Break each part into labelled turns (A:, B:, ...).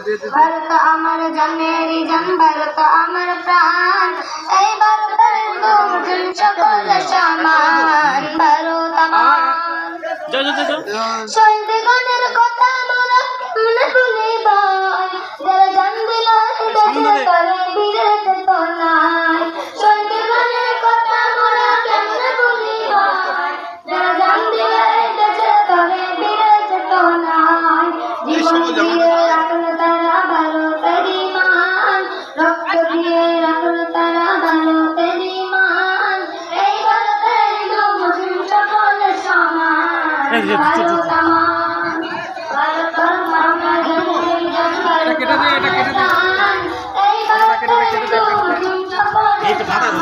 A: ভারত আমার জন্মেরই জন, ভারত আমার প্রাণ, এই ভারতের দুজন সকল সমান। ভারত আমার শহীদগণের কথা মোরা কেমনে ভুলিব, যারা জান দিল দেশের তরে বীরের চেতনায়। শহীদগণের কথা মোরা কেমনে ভুলিব, যারা জান দিল দেশের তরে বীরের চেতনায়। জীবন দিয়ে রাখল তারা ভারতেরই মান, রক্ত দিয়ে রাখল তারা ভারতেরই মান, এই ভারতের দুজন সকল সমান। ভারত আমার, ভারত আমার জন্মেরই জন, ভারত আমার প্রাণ, এই ভারতের দুজন সকল সমান।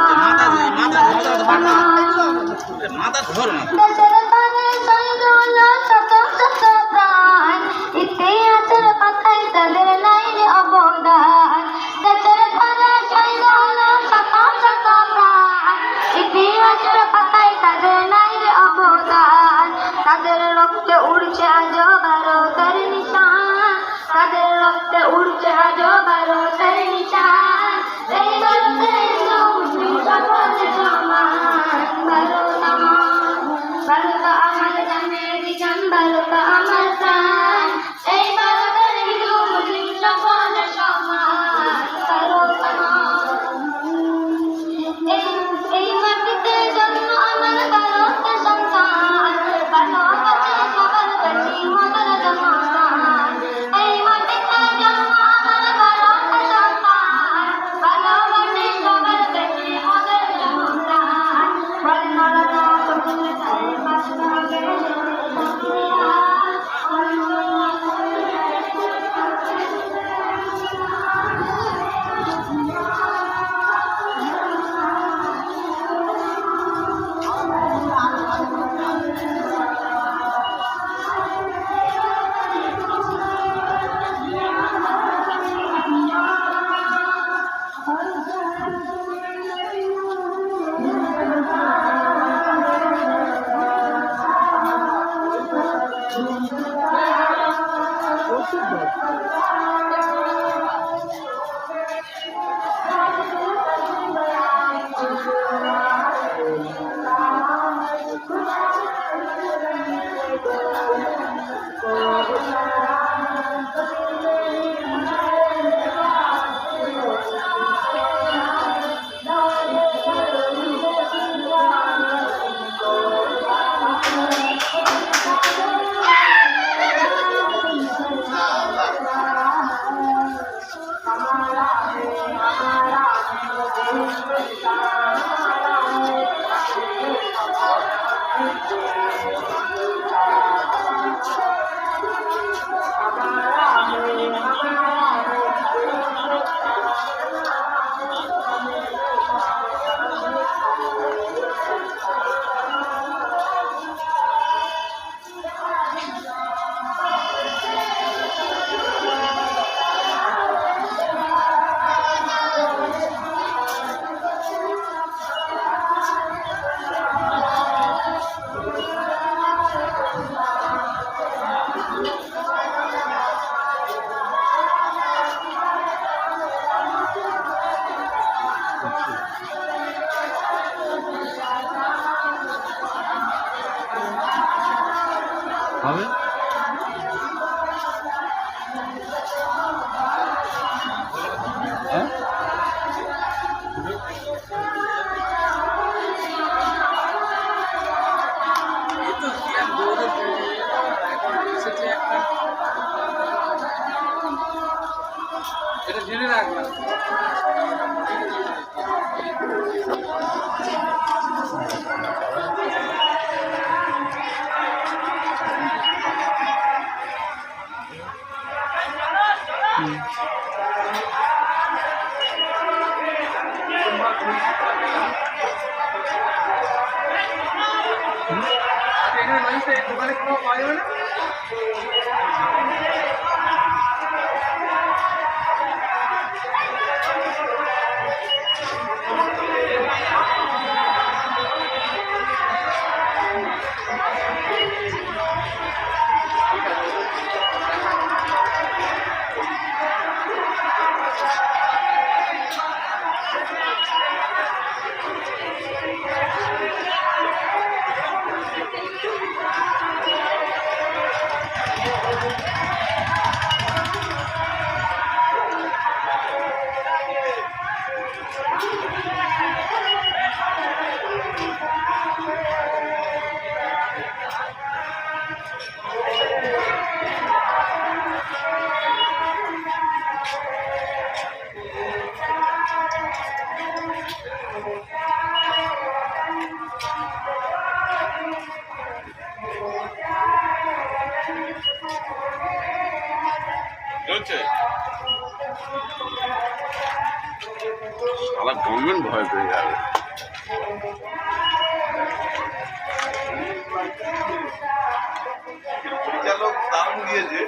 A: দেশের তরে শহীদ হলো শত শত প্রাণ, ইতিহাসের পাতায় তাদের নাই রে অবদান। দেশের তরে শহীদ হলো শত শত প্রাণ, ইতিহাসের পাতায় তাদের নাই রে অবদান। তাদের রক্তে উড়ছে আজ ভারতের নিশান, তাদের রক্তে উড়ছে আজ ভারতের নিশান, এই ভারতের দুজন সকল সমান। ভারত আমার, ভারত আমার জন্মেরই জন, ভারত আমার প্রাণ, এই ভারতের দুজন সকল সমান। ভারত আমার, এই মাটিতে জন্ম আমার ভারতের সন্তান, ভালোবাসে সবার কাছে মনের জন্মস্থান। এই মাটিতে জন্ম আমার ভারতের সন্তান, ভালোবাসে সবার কাছে মনের জন্মস্থান। বর্ণনা সকল তাই বাসনা গেলে
B: হবে।
C: এটা জেনে রাখলাম। এখানে মানুষটা এই দোকানে কোনো পাওয়া যাবে না।
B: চলছে সারা গভর্নমেন্ট ভয় পেয়ে যাবে। পরিচালক দাম দিয়েছে